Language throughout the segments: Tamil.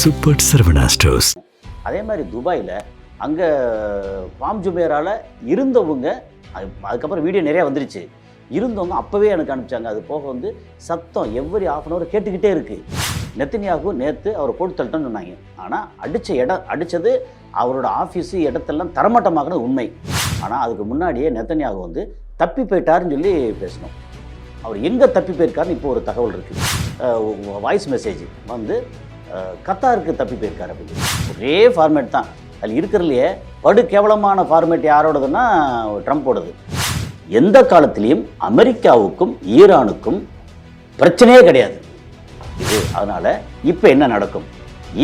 Super Saravana stores. அதே மாதிரி துபாயில் அங்கே பாம் ஜுமேரால இருந்தவங்க அதுக்கப்புறம் வீடியோ நிறையா வந்துருச்சு. இருந்தவங்க அப்போவே எனக்கு அனுப்பிச்சாங்க. அது போக வந்து சத்தம் எவ்வரி ஆஃப் அன் ஹவர் கேட்டுக்கிட்டே இருக்குது. நெத்தன்யாகு நேற்று அவரை போட்டு தள்ளிட்டோன்னு சொன்னாங்க. ஆனால் அடித்தது அவரோட ஆஃபீஸு இடத்தெல்லாம் தரமட்டமாகனது உண்மை. ஆனால் அதுக்கு முன்னாடியே நெத்தன்யாகு வந்து தப்பி போயிட்டாருன்னு சொல்லி பேசணும். அவர் எங்கே தப்பி போயிருக்காருன்னு இப்போ ஒரு தகவல் இருக்குது. வாய்ஸ் மெசேஜ் வந்து கத்தாருக்கு தப்பி போயிருக்காரு அப்படின்னு. ஒரே ஃபார்மேட் தான். அதில் இருக்கிறதுலையே படு கேவலமான ஃபார்மேட் யாரோடதுன்னா ட்ரம்ப்போடது. எந்த காலத்திலையும் அமெரிக்காவுக்கும் ஈரானுக்கும் பிரச்சனையே கிடையாது இது. அதனால் இப்போ என்ன நடக்கும்?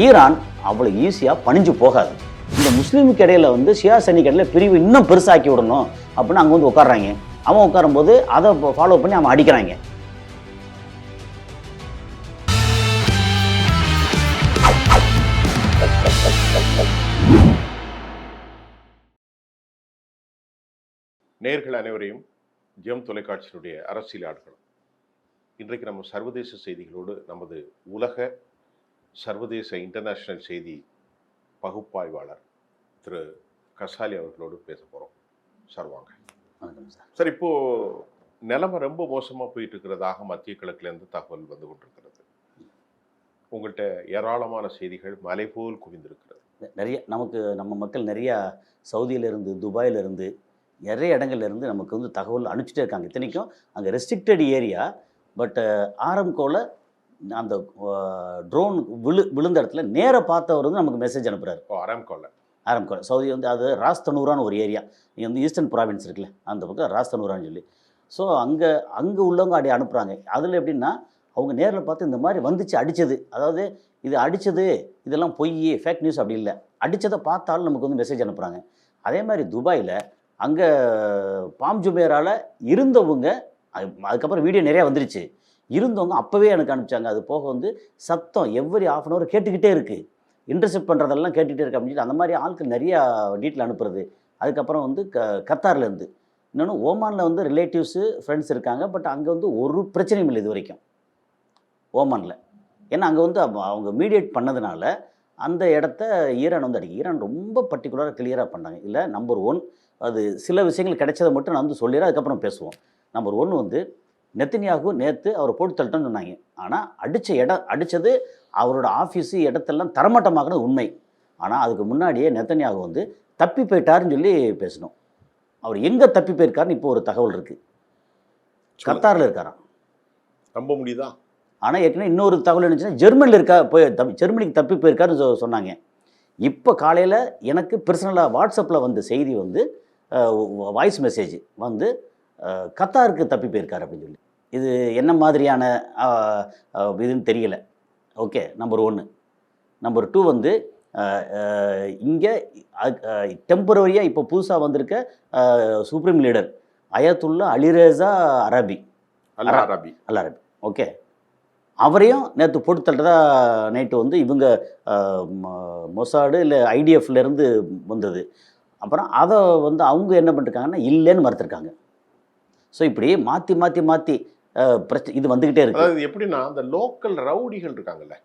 ஈரான் அவ்வளோ ஈஸியாக பணிஞ்சு போகாது. இந்த முஸ்லீமுக்கு இடையில வந்து ஷியா சன்னிக்கு இடையில பிரிவு இன்னும் பெருசாக்கி விடணும் அப்படின்னு அங்கே வந்து உட்காடுறாங்க. அவன் உட்காரும்போது அதை ஃபாலோ பண்ணி அவன் அடிக்கிறாங்க. நேயர்கள் அனைவரையும் ஜெம் தொலைக்காட்சியினுடைய அரசியல் ஆடுகளம். இன்றைக்கு நம்ம சர்வதேச செய்திகளோடு நமது உலக சர்வதேச இன்டர்நேஷ்னல் செய்தி பகுப்பாய்வாளர் திரு கசாலி அவர்களோடு பேச போகிறோம். சார் வாங்க. சார், இப்போது நிலைமை ரொம்ப மோசமாக போயிட்டு இருக்கிறதாக மத்திய கிழக்குலேருந்து தகவல் வந்து கொண்டிருக்கிறது. உங்கள்கிட்ட ஏராளமான செய்திகள் மலை போல் குவிந்திருக்கிறது. நிறைய நம்ம மக்கள் நிறையா சவுதியிலேருந்து துபாயிலிருந்து நிறைய இடங்கள்லேருந்து நமக்கு வந்து தகவல் அனுப்பிச்சிட்டே இருக்காங்க. இத்தனைக்கும் அங்கே ரெஸ்ட்ரிக்டட் ஏரியா. பட் ஆரம்கோவில் அந்த ட்ரோன் விழுந்த இடத்துல நேராக பார்த்தவர் வந்து நமக்கு மெசேஜ் அனுப்புகிறார். ஆரம்கோவில் சவுதி வந்து அது ராஸ்தனூரான்னு ஒரு ஏரியா. இங்கே வந்து ஈஸ்டர்ன் ப்ராவின்ஸ் இருக்குல்ல, அந்த பக்கம் ராஸ்தனூரான்னு சொல்லி. ஸோ அங்கே உள்ளவங்க அப்படி அனுப்புகிறாங்க. அதில் எப்படின்னா அவங்க நேரில் பார்த்து இந்த மாதிரி வந்துச்சு அடித்தது, அதாவது இது அடித்தது இதெல்லாம் பொய் ஃபேக் நியூஸ் அப்படி இல்லை, அடித்ததை பார்த்தாலும் நமக்கு வந்து மெசேஜ் அனுப்புகிறாங்க. அதே மாதிரி துபாயில் அங்கே பாம் ஜுமேரால இருந்தவங்க அதுக்கப்புறம் வீடியோ நிறையா வந்துருச்சு. இருந்தவங்க அப்போவே எனக்கு அனுப்பிச்சாங்க. அது போக வந்து சத்தம் எவ்வரி ஆஃப் அன் ஹவர் கேட்டுக்கிட்டே இருக்குது, இன்டர்செப்ட் பண்ணுறதெல்லாம் கேட்டுக்கிட்டே இருக்குது அப்படின்னு சொல்லி அந்த மாதிரி ஆட்கள் நிறையா டீட்டெயில் அனுப்புறது. அதுக்கப்புறம் வந்து கத்தார்லேருந்து இன்னொன்று ஓமானில் வந்து ரிலேட்டிவ்ஸு ஃப்ரெண்ட்ஸ் இருக்காங்க. பட் அங்கே வந்து ஒரு பிரச்சனையும் இல்லை இது வரைக்கும் ஓமானில். ஏன்னா அங்கே வந்து அவங்க மீடியேட் பண்ணதுனால அந்த இடத்த ஈரான் வந்து அடிக்க. ஈரான் ரொம்ப பர்டிகுலராக கிளியராக பண்ணாங்க. இல்லை நம்பர் 1 அது சில விஷயங்கள் கிடைச்சதை மட்டும் நான் வந்து சொல்லிடுறேன், அதுக்கப்புறம் பேசுவோம். நம்பர் 1 வந்து நெத்தன்யாகு நேற்று அவரை போட்டு தள்ளிட்டோன்னு சொன்னாங்க. ஆனால் அடித்தது அவரோட ஆஃபீஸு இடத்தெல்லாம் தரமட்டமாகனது உண்மை. ஆனால் அதுக்கு முன்னாடியே நெத்தன்யாகு வந்து தப்பி போயிட்டாருன்னு சொல்லி பேசணும். அவர் எங்கே தப்பி போயிருக்காருன்னு இப்போ ஒரு தகவல் இருக்குது. கத்தாரில் இருக்காராம். நம்ப முடியுதா? ஆனால் ஏற்கனவே இன்னொரு தகவல் இருந்துச்சுன்னா ஜெர்மனியில் ஜெர்மனிக்கு தப்பி போயிருக்காருன்னு சொன்னாங்க. இப்போ காலையில் எனக்கு பர்சனலாக வாட்ஸ்அப்பில் வந்த செய்தி வந்து வாய்ஸ் மெசேஜ் வந்து கத்தாருக்கு தப்பி போயிருக்காரு அப்படின்னு சொல்லி. இது என்ன மாதிரியான இதுன்னு தெரியல. Okay, number 1. நம்பர் 2 வந்து இங்கே டெம்பரரியாக இப்போ புதுசாக வந்திருக்க சுப்ரீம் லீடர் அயத்துல்லா அலிரேசா அல் அரபி. ஓகே, அவரையும் நேற்று போட்டு தள்ளுறதா நைட்டு வந்து இவங்க மொசாடு இல்லை ஐடிஎஃப்லேருந்து வந்தது. அப்புறம் அதை வந்து அவங்க என்ன பண்ணிருக்காங்கன்னா இல்லைன்னு மறுத்துருக்காங்க. ஸோ இப்படி மாற்றி இது வந்துக்கிட்டே இருக்கு. அதாவது எப்படின்னா அந்த லோக்கல் ரவுடிகள் இருக்காங்கல்ல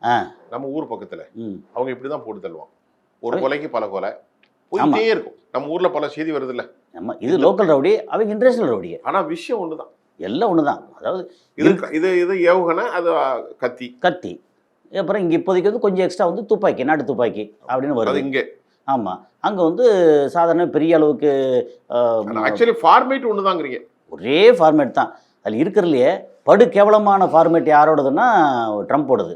நம்ம ஊர் பக்கத்தில், அவங்க இப்படி தான் போட்டு தள்ளுவாங்க. ஒரு கொலைக்கு பல கொலை போயிட்டே இருக்கும். நம்ம ஊரில் பல செய்தி வருது இல்லை. நம்ம இது லோக்கல் ரவுடி, அவங்க இன்டர்நேஷனல் ரவுடி. ஆனால் விஷயம் ஒன்று தான், எல்லாம் ஒன்று தான். அதாவது இது ஏவுகணை, அது கத்தி. அப்புறம் இங்கே இப்போதைக்கு வந்து கொஞ்சம் எக்ஸ்ட்ரா வந்து துப்பாக்கி, நாட்டு துப்பாக்கி அப்படின்னு வருது இங்கே. ஆமாம், அங்கே வந்து சாதாரண பெரிய அளவுக்கு ஆக்சுவலி ஃபார்மேட் ஒன்று தாங்கிறீங்க. ஒரே ஃபார்மேட் தான். அதில் இருக்கிறதுலையே படு கேவலமான ஃபார்மேட் யாரோடதுன்னா ட்ரம்ப்போடது.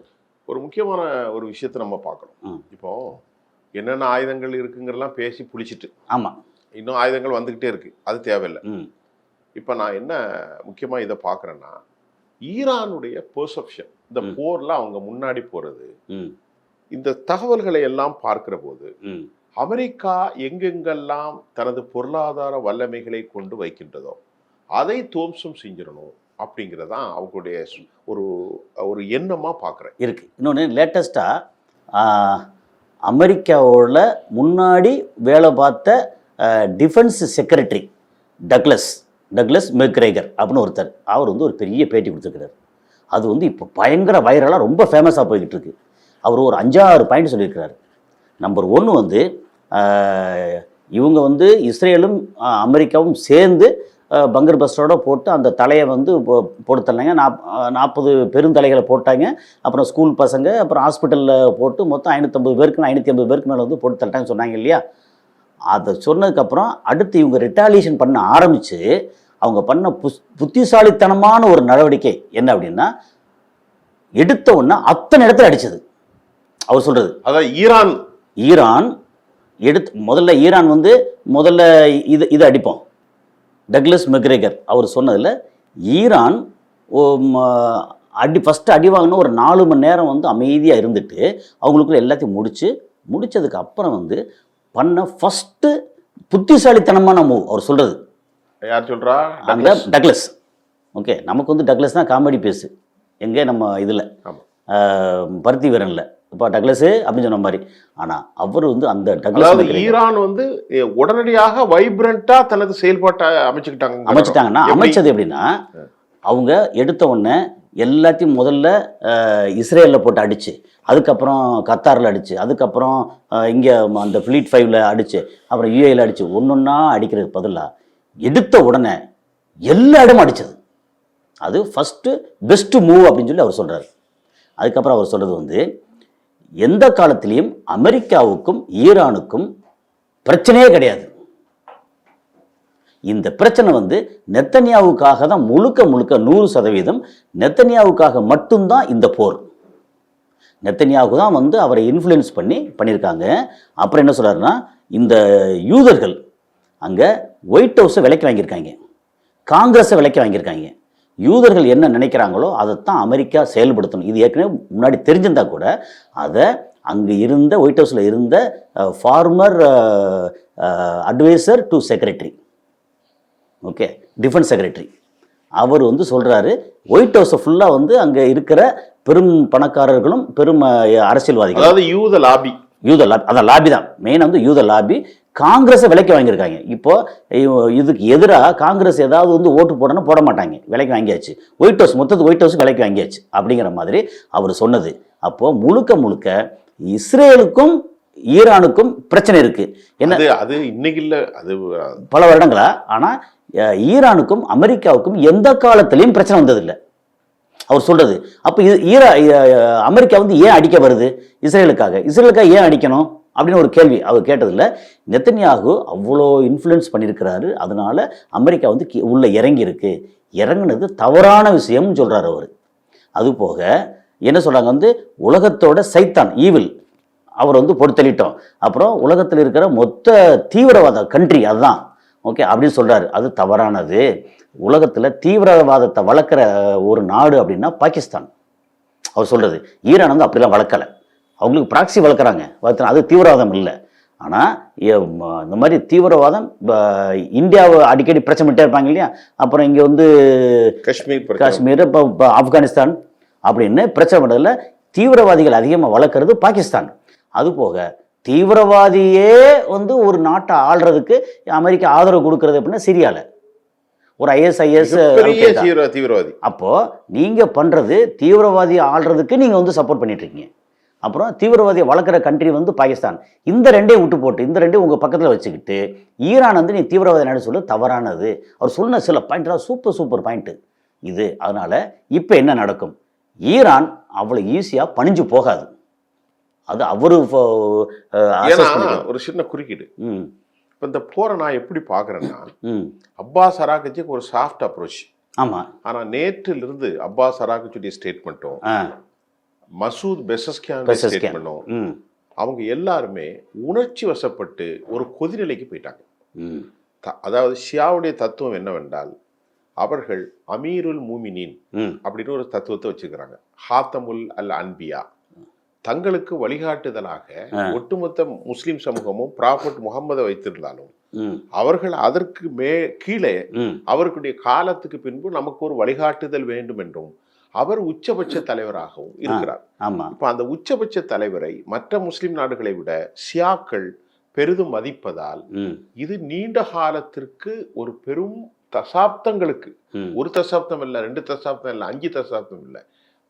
ஒரு முக்கியமான ஒரு விஷயத்தை நம்ம பார்க்கணும். இப்போ என்னென்ன ஆயுதங்கள் இருக்குங்கிறலாம் பேசி புளிச்சிட்டு, ஆமாம், இன்னும் ஆயுதங்கள் வந்துக்கிட்டே இருக்கு, அது தேவையில்லை. இப்போ நான் என்ன முக்கியமாக இதை பார்க்குறேன்னா, ஈரானுடைய பெர்செப்ஷன், இந்த போரில் அவங்க முன்னாடி போகிறது, இந்த தகவல்களை எல்லாம் பார்க்கிற போது அமெரிக்கா எங்கெங்கெல்லாம் தனது பொருளாதார வல்லமைகளை கொண்டு வைக்கின்றதோ அதை துவம்சம் செஞ்சிடணும் அப்படிங்கிறதான் அவங்களுடைய ஒரு எண்ணமாக பார்க்குறேன் இருக்கு. இன்னொன்று லேட்டஸ்ட்டாக அமெரிக்காவோட முன்னாடி வேலை பார்த்த டிஃபென்ஸ் செக்ரட்டரி டக்ளஸ் மெக்ரேகர் அப்படின்னு ஒருத்தர், அவர் வந்து ஒரு பெரிய பேட்டி கொடுத்துருக்கிறார். அது வந்து இப்போ பயங்கர வைரலாக ரொம்ப ஃபேமஸாக போய்கிட்டு இருக்கு. அவர் ஒரு 5-6 பாயிண்ட் சொல்லியிருக்கிறார். நம்பர் 1 வந்து இவங்க வந்து இஸ்ரேலும் அமெரிக்காவும் சேர்ந்து பங்கர் பஸ்டரோட போட்டு அந்த தலையை வந்து போட்டு தள்ளினாங்க. 40 பெருந்தலைகளை போட்டாங்க. அப்புறம் ஸ்கூல் பசங்க, அப்புறம் ஹாஸ்பிட்டலில் போட்டு மொத்தம் 550 பேருக்கு மேலே வந்து போட்டு தள்ளிட்டாங்கன்னு சொன்னாங்க இல்லையா? அதை சொன்னதுக்கப்புறம் அடுத்து இவங்க ரிட்டாலியேஷன் பண்ண ஆரம்பித்து அவங்க பண்ண புத்திசாலித்தனமான ஒரு நடவடிக்கை என்ன அப்படின்னா, எடுத்த உடனே அத்தனை இடத்துல அடிச்சது. அவர் சொல்றது அதான் ஈரான் முதல்ல ஈரான் வந்து முதல்ல இது அடிப்போம். டக்ளஸ் மெக்ரேகர் அவர் சொன்னதில் ஈரான் ஃபஸ்ட்டு அடி வாங்கின ஒரு 4 மணி நேரம் வந்து அமைதியாக இருந்துட்டு அவங்களுக்குள்ள எல்லாத்தையும் முடிச்சதுக்கு அப்புறம் வந்து பண்ண ஃபஸ்ட்டு புத்திசாலித்தனமான மூவ் அவர் சொல்கிறது. யார் சொல்கிறா? அந்த டக்ளஸ். ஓகே, நமக்கு வந்து டக்ளஸ் தான் காமெடி பேஸு எங்கே நம்ம இதில் பருத்தி வீரனில் இப்போ டக்ளஸு அப்படின்னு சொன்ன மாதிரி. ஆனால் அவர் வந்து அந்த டக்ளஸ் ஈரான் வந்து உடனடியாக வைப்ரண்டா தனது செயல்பாட்டை அமைச்சுட்டாங்கன்னா அமைச்சது எப்படின்னா, அவங்க எடுத்த உடனே எல்லாத்தையும் முதல்ல இஸ்ரேலில் போட்டு அடிச்சு, அதுக்கப்புறம் கத்தாரில் அடிச்சு, அதுக்கப்புறம் இங்கே அந்த ஃப்ளீட் 5ல் அடிச்சு, அப்புறம் யூஏயில் அடிச்சு, ஒன்றா அடிக்கிறதுக்கு பதிலாக எடுத்த உடனே எல்லா இடமும் அடித்தது. அது ஃபஸ்ட்டு பெஸ்ட்டு மூவ் அப்படின்னு சொல்லி அவர் சொல்கிறார். அதுக்கப்புறம் அவர் சொல்கிறது வந்து, எந்த காலத்திலையும் அமெரிக்காவுக்கும் ஈரானுக்கும் பிரச்சனையே கிடையாது. இந்த பிரச்சனை வந்து நெத்தன்யாவுக்காக தான் முழுக்க 100% நெத்தன்யாவுக்காக மட்டும்தான் இந்த போர். நெத்தன்யாவுக்கு தான் வந்து அவரை இன்ஃப்ளூயன்ஸ் பண்ணியிருக்காங்க. அப்புறம் என்ன சொல்கிறாருன்னா, இந்த யூதர்கள் அங்கே ஒயிட் ஹவுஸை விலைக்கு வாங்கியிருக்காங்க, காங்கிரஸை விலைக்கு வாங்கியிருக்காங்க. யூதர்கள் என்ன நினைக்கிறாங்களோ அதைத்தான் அமெரிக்கா செயல்படுத்தணும். இது ஏற்கனவே முன்னாடி தெரிஞ்சிருந்தா கூட அதை அங்கே இருந்த ஒயிட் ஹவுஸில் இருந்த former adviser to secretary, okay, defence secretary, அவர் வந்து சொல்கிறாரு, ஒயிட் ஹவுஸை ஃபுல்லாக வந்து அங்கே இருக்கிற பெரும் பணக்காரர்களும் பெரும் அரசியல்வாதிகள், அதாவது யூத லாபி, அதான் லாபி தான் மெயின், வந்து யூத லாபி காங்கிரஸை விலைக்கு வாங்கியிருக்காங்க. இப்போ இதுக்கு எதிராக காங்கிரஸ் ஏதாவது வந்து ஓட்டு போடணும், போட மாட்டாங்க, விலைக்கு வாங்கியாச்சு. ஒயிட் ஹவுஸ் மொத்தத்துக்கு ஒயிட் ஹவுஸ் விலைக்கு வாங்கியாச்சு அப்படிங்கிற மாதிரி அவர் சொன்னது. அப்போது முழுக்க இஸ்ரேலுக்கும் ஈரானுக்கும் பிரச்சனை இருக்குது. என்ன அது இன்னைக்கு இல்லை, அது பல வருடங்களா. ஆனால் ஈரானுக்கும் அமெரிக்காவுக்கும் எந்த காலத்திலையும் பிரச்சனை வந்ததில்லை அவர் சொல்கிறது. அப்போ அமெரிக்கா வந்து ஏன் அடிக்க வருது இஸ்ரேலுக்காக ஏன் அடிக்கணும் அப்படின்னு ஒரு கேள்வி அவர் கேட்டதில்லை. நெத்தன்யாகு அவ்வளோ இன்ஃப்ளூயன்ஸ் பண்ணியிருக்கிறாரு, அதனால அமெரிக்கா வந்து உள்ளே இறங்குனது தவறான விஷயம்னு சொல்கிறார் அவர். அதுபோக என்ன சொல்கிறாங்க வந்து, உலகத்தோட சைத்தான் ஈவில் அவர் வந்து பொறுத்தளிட்டோம், அப்புறம் உலகத்தில் இருக்கிற மொத்த தீவிரவாத கண்ட்ரி அதுதான், ஓகே அப்படின்னு சொல்கிறாரு. அது தவறானது. உலகத்தில் தீவிரவாதத்தை வளர்க்குற ஒரு நாடு அப்படின்னா பாகிஸ்தான் அவர் சொல்கிறது. ஈரான் வந்து அப்படிலாம் வளர்க்கலை, அவங்களுக்கு ப்ராக்சி வளர்க்குறாங்க, அது தீவிரவாதம் இல்லை. ஆனால் இந்த மாதிரி தீவிரவாதம் இந்தியாவை அடிக்கடி பிரச்சனை பண்ணிட்டே இருப்பாங்க இல்லையா? அப்புறம் இங்கே வந்து காஷ்மீர், இப்போ ஆப்கானிஸ்தான் அப்படின்னு பிரச்சனை பண்ணுறதுல தீவிரவாதிகள் அதிகமாக வளர்க்குறது பாகிஸ்தான். அதுபோக தீவிரவாதியே வந்து ஒரு நாட்டை ஆள்றதுக்கு அமெரிக்கா ஆதரவு கொடுக்கறது அப்படின்னா சிரியாவில் ஒரு ISIS தீவிரவாதி. அப்போது நீங்கள் பண்ணுறது தீவிரவாதியை ஆள்றதுக்கு நீங்கள் வந்து சப்போர்ட் பண்ணிட்டுருக்கீங்க. அப்புறம் தீவிரவாதியை வளர்க்குற கண்ட்ரி வந்து பாகிஸ்தான். இந்த ரெண்டையும் விட்டு போட்டு இந்த ரெண்டையும் உங்கள் பக்கத்தில் வச்சுக்கிட்டு ஈரான் வந்து நீ தீவிரவாதி நாடு சொல்ல தவறானது. அவர் சொன்ன சில பாயிண்ட்லாம் சூப்பர் பாயிண்ட்டு இது. அதனால் இப்போ என்ன நடக்கும், ஈரான் அவ்வளோ ஈஸியாக பணிஞ்சு போகாது. அது அவரு ஒரு சின்ன குறுக்கீடு. இப்போ இந்த போரை நான் எப்படி பார்க்குறேன்னா, அப்பாஸ் அராகச்சிக்கு ஒரு சாஃப்ட் அப்ரோச். ஆமாம். ஆனால் நேற்றிலிருந்து அப்பாஸ் அராகச்சியுடைய ஸ்டேட்மெண்ட்டும் மசூத் பெசஸ்கியான் ஸ்டேட்மெண்ட்டும் அவங்க எல்லாருமே உணர்ச்சி வசப்பட்டு ஒரு கொதிநிலைக்கு போயிட்டாங்க. அதாவது ஷியாவுடைய தத்துவம் என்னவென்றால், அவர்கள் அமீருல் மூமினின் அப்படின்னு ஒரு தத்துவத்தை வச்சுக்கிறாங்க. ஹாத்தமுல் அல் அன்பியா, தங்களுக்கு வழிகாட்டுதலாக ஒட்டுமொத்த முஸ்லிம் சமூகமும் ப்ராஃபட் முகம்மதை வைத்திருந்தாலும் அவர்கள் அதற்கு கீழே அவர்களுடைய காலத்துக்கு பின்பு நமக்கு ஒரு வழிகாட்டுதல் வேண்டும் என்றும் அவர் உச்சபட்ச தலைவராகவும் இருக்கிறார். இப்ப அந்த உச்சபட்ச தலைவரை மற்ற முஸ்லிம் நாடுகளை விட ஷியாக்கள் பெரிதும் மதிப்பதால் இது நீண்ட காலத்திற்கு ஒரு பெரும் தசாப்தங்களுக்கு, ஒரு தசாப்தம் இல்லை, 2 தசாப்தம் இல்லை, 5 தசாப்தம் இல்லை,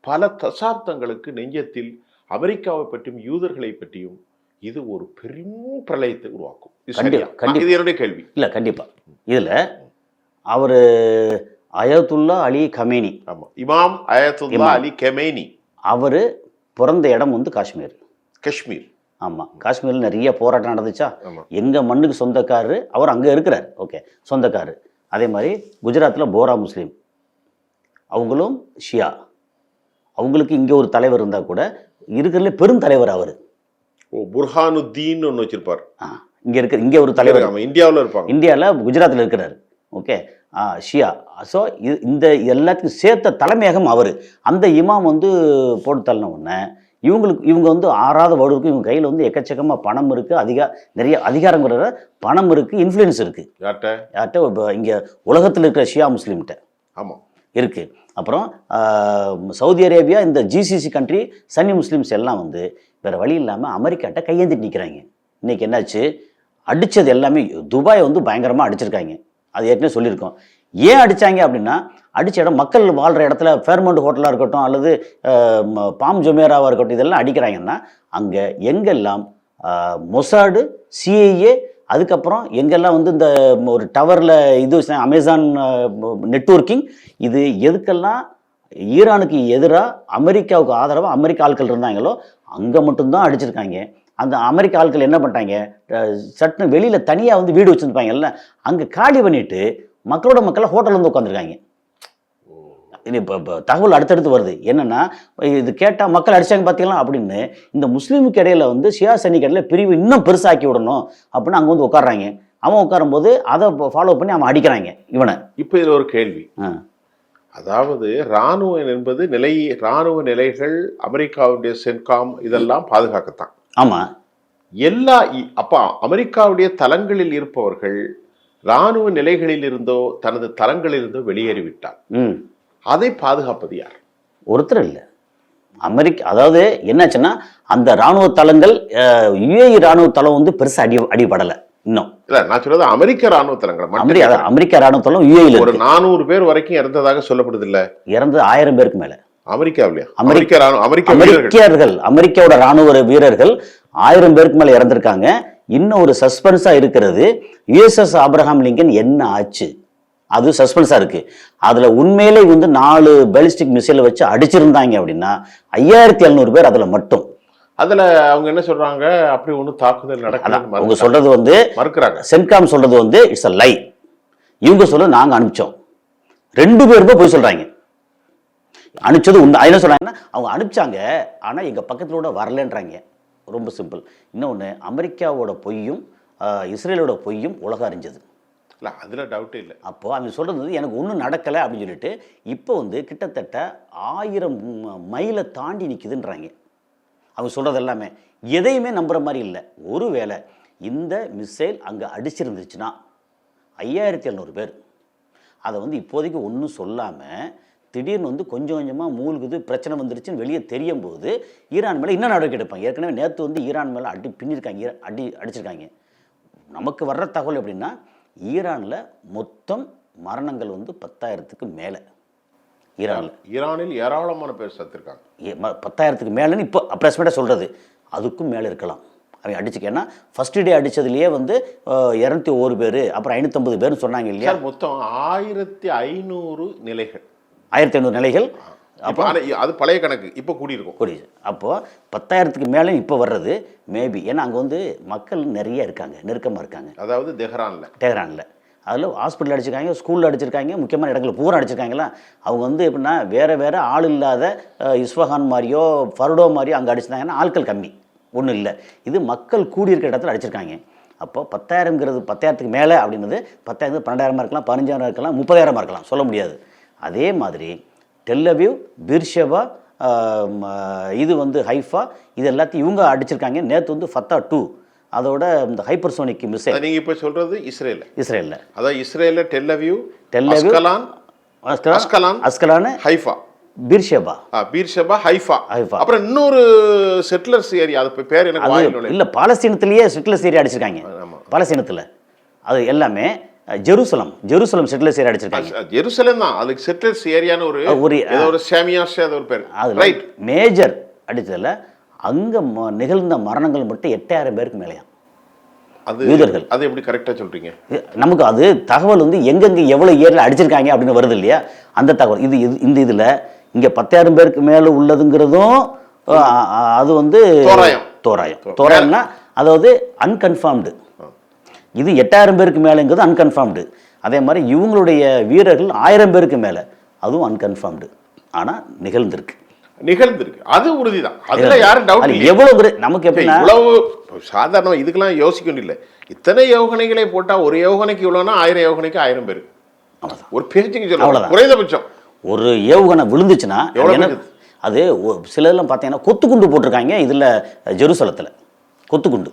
பல தசாப்தங்களுக்கு நெஞ்சத்தில் அமெரிக்காவை பற்றியும் யூதர்களை பற்றியும் இது ஒரு பெரும் பிரளயத்தை உருவாக்கும். இது என்னுடைய கேள்வி. இல்லை, கண்டிப்பாக இதில் அவர் அயத்துல்லா அலி கமேனி, ஆமாம், இமாம் அயத்துல்லா அலி கமேனி, அவர் பிறந்த இடம் வந்து காஷ்மீர். ஆமாம், காஷ்மீரில் நிறைய போராட்டம் நடந்துச்சா. எங்கள் மண்ணுக்கு சொந்தக்காரரு அவர், அங்கே இருக்கிறார். ஓகே, சொந்தக்காரு. அதே மாதிரி குஜராத்தில் போரா முஸ்லீம், அவங்களும் ஷியா. அவங்களுக்கு இங்கே ஒரு தலைவர் இருந்தால் கூட இருக்கிறதுல பெரும் தலைவர் அவர். புர்ஹானுத்தீன் ஒன்று வச்சிருப்பார். இங்கே ஒரு தலைவர் இந்தியாவில் இருப்பாங்க. இந்தியாவில் குஜராத்தில் இருக்கிறார். ஓகே, ஷியா. ஸோ இந்த எல்லாத்துக்கும் சேர்த்த தலைமையகம் அவர். அந்த இமாம் வந்து போட்டு தள்ளின உடனே இவங்க வந்து ஆறாத வேர்டு இருக்குது. இவங்க கையில் வந்து எக்கச்சக்கமாக பணம் இருக்குது, நிறைய அதிகாரம் பணம் இருக்குது, இன்ஃப்ளூயன்ஸ் இருக்குது. யார்கிட்ட? இப்போ இங்கே உலகத்தில் இருக்கிற ஷியா முஸ்லீம்கிட்ட ஆமாம் இருக்குது. அப்புறம் சவுதி அரேபியா, இந்த ஜிசிசி கண்ட்ரி சன்னி முஸ்லீம்ஸ் எல்லாம் வந்து வேறு வழி இல்லாமல் அமெரிக்காட்ட கையேந்திட்டு நிற்கிறாங்க. இன்றைக்கி என்னாச்சு, அடித்தது எல்லாமே துபாயை வந்து பயங்கரமாக அடிச்சிருக்காங்க. அது ஏற்கனவே சொல்லியிருக்கோம். ஏன் அடித்தாங்க அப்படின்னா, அடித்த இடம் மக்கள் வாழ்கிற இடத்துல ஃபேர்மண்ட் ஹோட்டலாக இருக்கட்டும் அல்லது பாம் ஜொமேராவாக இருக்கட்டும், இதெல்லாம் அடிக்கிறாங்கன்னா அங்கே எங்கெல்லாம் மொசாடு, சிஐஏ, அதுக்கப்புறம் எங்கெல்லாம் வந்து இந்த ஒரு டவரில் இது அமேசான் நெட்வொர்க்கிங், இது எதுக்கெல்லாம் ஈரானுக்கு எதிராக அமெரிக்காவுக்கு ஆதரவாக அமெரிக்க ஆட்கள் இருந்தாங்களோ அங்கே மட்டும்தான் அடிச்சிருக்காங்க. அந்த அமெரிக்க ஆட்கள் என்ன பண்ணிட்டாங்க, சட்டுன்னு வெளியில் தனியாக வந்து வீடு வச்சுருப்பாங்கல்ல, அங்கே காலி பண்ணிவிட்டு மக்களாக ஹோட்டலில் வந்து உட்காந்துருக்காங்க. இது இப்போ தகவல் அடுத்தடுத்து வருது. என்னென்னா, இது கேட்டால் மக்கள் அடித்தாங்க பார்த்தீங்களா அப்படின்னு இந்த முஸ்லீமுக்கு இடையில வந்து ஷியா சன்னிக்கு இடையில பிரிவு இன்னும் பெருசாக்கி விடணும் அப்படின்னு அங்கே வந்து உட்காடுறாங்க. அவன் உட்காரும்போது அதை ஃபாலோ பண்ணி அவன் அடிக்கிறாங்க இவனை. இப்போ இதில் ஒரு கேள்வி. அதாவது இராணுவம் என்பது இராணுவ நிலைகள் அமெரிக்காவுடைய சென்காம் இதெல்லாம் பாதுகாக்கத்தான். ஆமாம், அப்போ அமெரிக்காவுடைய தளங்களில் இருப்பவர்கள் இராணுவ நிலைகளில் இருந்தோ தனது தளங்களில் இருந்தோ வெளியேறிவிட்டார். அதை பாதுகாப்பது யார்? ஒருத்தர் இல்லை. அதாவது என்னாச்சுன்னா, அந்த இராணுவ தளங்கள் யுஏஇ இராணுவ தளம் வந்து பெருசாக அடிபடலை இன்னும். இல்ல, நான் சொல்றது அமெரிக்க ராணுவ தளங்கள். அமெரிக்க ராணுவ தளம் யுஏஇல ஒரு 400 பேர் வரைக்கும் இறந்ததாக சொல்லப்படுது. இல்ல, இறந்தது 1000 பேருக்கு மேல. அமெரிக்காவிலேயே அமெரிக்காவோட ராணுவ வீரர்கள் 1000 பேருக்கு மேல இறந்திருக்காங்க. இன்னும் ஒரு சஸ்பென்ஸா இருக்கிறது, யுஎஸ்எஸ் ஆப்ரஹாம் லிங்கன் என்ன ஆச்சு, அது சஸ்பென்ஸா இருக்கு. அதுல உண்மையிலே வந்து 4 பாலிஸ்டிக் மிசைலை வச்சு அடிச்சிருந்தாங்க அப்படின்னா 5700 பேர் அதுல மட்டும். அதுல அவங்க என்ன சொல்றாங்க, அப்படி ஒன்றும் தாக்குதல் நடக்கல. அவங்க சொல்றது வந்து மறுக்கிறாங்க. சென்காம் சொல்றது வந்து இட்ஸ் அ லை. இவங்க சொல்றது நாங்க அனுப்பிச்சோம். 2 பேருமே போய் சொல்றாங்க. அனுப்பிச்சது உண்டு. என்ன சொல்றாங்கன்னா, அவங்க அனுப்பிச்சாங்க, ஆனா எங்க பக்கத்துல வரலன்றாங்க. ரொம்ப சிம்பிள். இன்னொன்று, அமெரிக்காவோட பொய்யும் இஸ்ரேலோட பொய்யும் உலகம் அறிஞ்சது. இல்லை, அதில் டவுட்டே இல்லை. அப்போது அவங்க சொல்கிறது எனக்கு ஒன்றும் நடக்கலை அப்படின்னு சொல்லிட்டு இப்போ வந்து கிட்டத்தட்ட 1000 மைலை தாண்டி நிற்குதுன்றாங்க. அவங்க சொல்கிறது எல்லாமே எதையுமே நம்புகிற மாதிரி இல்லை. ஒருவேளை இந்த மிசைல் அங்கே அடிச்சிருந்துச்சுன்னா 5700 பேர் அதை வந்து இப்போதைக்கு ஒன்றும் சொல்லாமல் திடீர்னு வந்து கொஞ்சம் கொஞ்சமாக மூழ்குது, பிரச்சனை வந்துருச்சுன்னு வெளியே தெரியும் போது ஈரான் மேலே இன்னும் நடவடிக்கை எடுப்பாங்க. ஏற்கனவே நேற்று வந்து ஈரான் மேலே பின்னிருக்காங்க, அடிச்சிருக்காங்க. நமக்கு வர்ற தகவல் எப்படின்னா, ஈரானில் மொத்தம் மரணங்கள் வந்து 10,000க்கு மேலே. ஈரானில் ஏராளமான பேர் செத்துருக்காங்க. 10,000க்கு மேலேன்னு இப்போ அப்ராக்சிமேட்டாக சொல்கிறது. அதுக்கும் மேலே இருக்கலாம். அவன் அடிச்சுக்க, ஏன்னா ஃபர்ஸ்ட் டே அடித்ததுலேயே வந்து 201 பேர், அப்புறம் 550 பேர்னு சொன்னாங்க இல்லையா. மொத்தம் 1500 நிலைகள். 1500 நிலைகள். அப்போ அது பழைய கணக்கு, இப்போ கூடியிருக்கும். அப்போது 10,000க்கு மேலே இப்போ வர்றது மேபி. ஏன்னா அங்கே வந்து மக்கள் நிறைய இருக்காங்க, நெருக்கமாக இருக்காங்க. அதாவது தெஹ்ரானில் அதில் ஹாஸ்பிட்டல் அடிச்சிருக்காங்க, ஸ்கூலில் அடிச்சிருக்காங்க, முக்கியமான இடங்களில் பூரா அடிச்சிருக்காங்களா. அவங்க வந்து எப்படின்னா வேறு ஆள் இல்லாத இஸ்ஃபஹான் மாதிரியோ ஃபர்டோ மாதிரியோ அங்கே அடிச்சிருந்தாங்கன்னா ஆட்கள் கம்மி, ஒன்றும் இல்லை. இது மக்கள் கூடியிருக்கிற இடத்துல அடிச்சிருக்காங்க. அப்போ 10,000ங்கிறது 10,000க்கு மேலே அப்படின்றது 10,000 12,000 இருக்கலாம், 15,000 இருக்கலாம், 30,000 இருக்கலாம், சொல்ல முடியாது. அதே மாதிரி டெல்லவிவ், பிர்ஷெவா, இது வந்து ஹைஃபா, இது எல்லாத்தையும் இவங்க அடிச்சிருக்காங்க. நேற்று வந்து ஃபத்தா 2 அதோட இந்த ஹைப்பர்சோனிக் மிசைல். நீங்கள் இப்போ சொல்கிறது இஸ்ரேலில். அதாவது இஸ்ரேலில் Tel Aviv, Ashkelon, Haifa, Beersheba, Haifa. அப்புறம் இன்னொரு செட்டிலர்ஸ் ஏரியா, அது பேர் எனக்கு இல்லை, பாலஸ்தீனத்திலேயே செட்டிலர்ஸ் ஏரியா அடிச்சிருக்காங்க. பாலஸ்தீனத்தில் அது எல்லாமே ஜெருசலம் செட்டிலர்ஸ் ஏரியா அடிச்சிருக்காங்க. ஜெருசலம் தான் அதுக்கு செட்டிலர்ஸ் ஏரியான்னு ஒரு சாமியாஸ் அது ஒரு பேர். ரைட். மேஜர் அடிச்சதில் அங்கே நிகழ்ந்த மரணங்கள் மட்டும் 8000 பேருக்கு மேலேயா அது யூதர்கள். அது எப்படி கரெக்டாக சொல்கிறீங்க? நமக்கு அது தகவல் வந்து எங்கெங்கே எவ்வளோ ஏரியில் அடிச்சிருக்காங்க அப்படின்னு வருது இல்லையா, அந்த தகவல் இந்த இதில் இங்கே 10,000 பேருக்கு மேலே உள்ளதுங்கிறதும் அது வந்து தோராயம்னா அதாவது அன்கன்ஃபார்ம்டு. இது 8000 பேருக்கு மேலேங்கிறது அன்கன்ஃபார்ம்டு. அதே மாதிரி இவங்களுடைய வீரர்கள் 1000 பேருக்கு மேலே, அதுவும் அன்கன்ஃபார்ம்டு. ஆனால் நிகழ்ந்திருக்கு. அது உறுதிதான். அதுல யாரும் டவுட் இல்லை. எவ்வளவு நமக்கு எப்படின்னா இவ்வளவு சாதாரண இதுக்கெல்லாம் யோசிக்கணும் இல்லை. இத்தனை யோகனைகளை போட்டா ஒரு யோகனைக்கு இவ்வளோனா 1000 யோகனைக்கு 1000 பேர். ஒரு பேச்சுக்கு சொல்ல குறைந்தபட்சம் ஒரு ஏவுகணை விழுந்துச்சுன்னா அது சிலதெல்லாம் பார்த்தீங்கன்னா கொத்துக்குண்டு போட்டிருக்காங்க. இதில் ஜெருசலத்தில் கொத்துக்குண்டு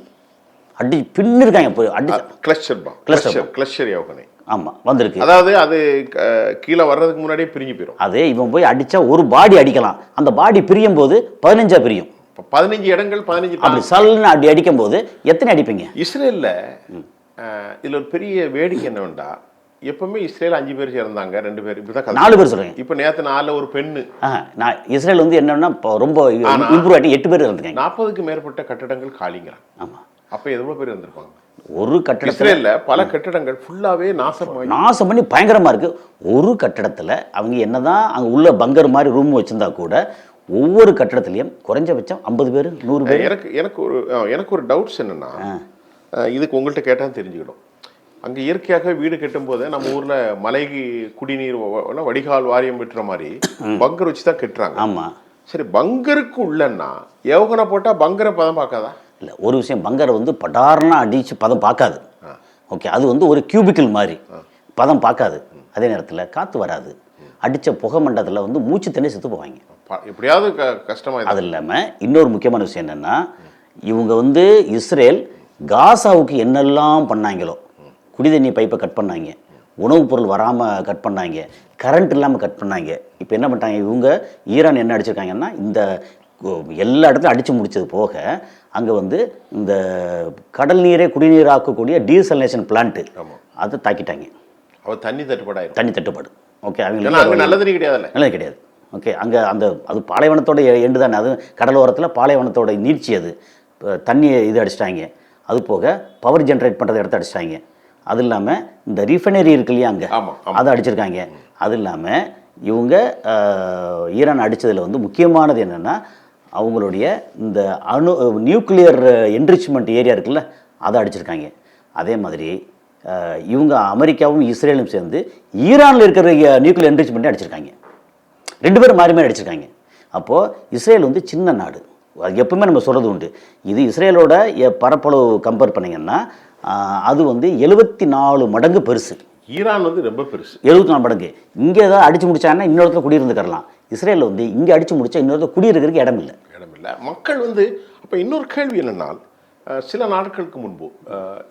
அடி பின்னிருக்காங்க. போய் அடி கிளஸ்டர் யோகனை. ஆமாம் வந்திருக்கு. அதாவது அது கீழே வர்றதுக்கு முன்னாடியே பிரிஞ்சு போயிடும். அது இவன் போய் அடித்தா ஒரு பாடி அடிக்கலாம். அந்த பாடி பிரியும் போது 15 பிரியும். 15 இடங்கள் 15 அப்படி சல்லுன்னு அப்படி அடிக்கும் போது எத்தனை அடிப்பீங்க? இஸ்ரேலில் இதில் ஒரு பெரிய வேடிக்கை என்னவெண்டா, எப்பவுமே இஸ்ரேல் 5 பேர் சேர்ந்தாங்க, 2 பேர் இப்படிதான் 4 பேர் சொல்றேன். இப்போ நேற்று 4 ஒரு பெண்ணு. நான் இஸ்ரேல் வந்து என்னன்னா ரொம்ப இம்ப்ரூவ் ஆகி 8 பேர் இருந்திருக்காங்க. 40க்கு மேற்பட்ட கட்டடங்கள் காலிங்கிறாங்க. ஆமாம். அப்போ எவ்வளோ பேர் இருந்திருப்பாங்க? ஒரு கட்டடத்தில் இஸ்ரேல்ல பல கட்டடங்கள் ஃபுல்லாகவே நாசம் பண்ணி பயங்கரமாக இருக்குது. ஒரு கட்டடத்தில் அவங்க என்னதான் அங்கே உள்ள பங்கர் மாதிரி ரூம் வச்சுருந்தா கூட ஒவ்வொரு கட்டடத்துலையும் குறைஞ்சபட்சம் 50 பேர் 100 பேர். எனக்கு ஒரு டவுட்ஸ் என்னென்னா, இதுக்கு உங்கள்கிட்ட கேட்டால் தெரிஞ்சுக்கிடும். அங்கே இயற்கையாக வீடு கட்டும் போது நம்ம ஊரில் மலைக்கு குடிநீர் வடிகால் வாரியம் விட்டுற மாதிரி பங்கர் வச்சு தான் கட்டுறாங்க. ஆமாம். சரி, பங்கருக்கு உள்ளன்னா யோகனை போட்டால் பங்கரை பதம் பார்க்காதா? இல்லை, ஒரு விஷயம், பங்கரை வந்து படார்னா அடித்து பதம் பார்க்காது. ஓகே, அது வந்து ஒரு கியூபிக்கல் மாதிரி பதம் பார்க்காது. அதே நேரத்தில் காற்று வராது. அடித்த புகை மண்டலத்தில் வந்து மூச்சு தண்ணி செத்து போவாங்க. எப்படியாவது கஷ்டமாக. அது இல்லாமல் இன்னொரு முக்கியமான விஷயம் என்னென்னா, இவங்க வந்து இஸ்ரேல் காசாவுக்கு என்னெல்லாம் பண்ணாங்களோ, குடி தண்ணி பைப்பை கட் பண்ணாங்க, உணவுப் பொருள் வராமல் கட் பண்ணாங்க, கரண்ட் இல்லாமல் கட் பண்ணாங்க. இப்போ என்ன பண்ணிட்டாங்க இவங்க, ஈரான் என்ன அடிச்சிருக்காங்கன்னா, இந்த எல்லா இடத்துலையும் அடித்து முடித்தது போக அங்கே வந்து இந்த கடல் நீரே குடிநீராக்கக்கூடிய டீசலினேஷன் பிளான்ட்டு அதை தாக்கிட்டாங்க. தண்ணி தட்டுப்பாடு. ஓகே, அவங்க நல்ல தண்ணி கிடையாது. நல்லது கிடையாது. ஓகே, அங்கே அந்த அது பாலைவனத்தோட எண்டு தானே, அது கடலோரத்தில் பாலைவனத்தோட நீட்சி. அது தண்ணி இது அடிச்சிட்டாங்க. அது போக பவர் ஜென்ரேட் பண்ணுறதை எடுத்து அடிச்சிட்டாங்க. அது இல்லாமல் இந்த ரீஃபைனரி இருக்கு இல்லையா, அங்கே அதை அடிச்சிருக்காங்க. அது இல்லாமல் இவங்க ஈரான் அடித்ததில் வந்து முக்கியமானது என்னென்னா, அவங்களுடைய இந்த நியூக்ளியர் என்ரிச்மெண்ட் ஏரியா இருக்குல்ல, அதை அடிச்சிருக்காங்க. அதே மாதிரி இவங்க அமெரிக்காவும் இஸ்ரேலும் சேர்ந்து ஈரானில் இருக்கிற நியூக்ளியர் என்ரிச்மெண்ட்டே அடிச்சிருக்காங்க. 2 பேரும் மாறி மாறி அடிச்சிருக்காங்க. அப்போது இஸ்ரேல் வந்து சின்ன நாடு, எப்பவுமே நம்ம சொல்கிறது உண்டு. இது இஸ்ரேலோட பரப்பளவு கம்பேர் பண்ணிங்கன்னா அது வந்து 74 மடங்கு பெருசு. ஈரான் வந்து ரொம்ப பெருசு, 74 மடங்கு. இங்கே ஏதாவது அடித்து முடிச்சாங்கன்னா இன்னொரு இடத்துல குடியிருந்துக்கலாம். இஸ்ரேலில் வந்து இங்கே அடித்து முடித்தா இன்னொரு குடியிருக்கிறதுக்கு இடம் இல்லை. மக்கள் வந்து அப்போ இன்னொரு கேள்வி என்னென்னால், சில நாட்களுக்கு முன்பு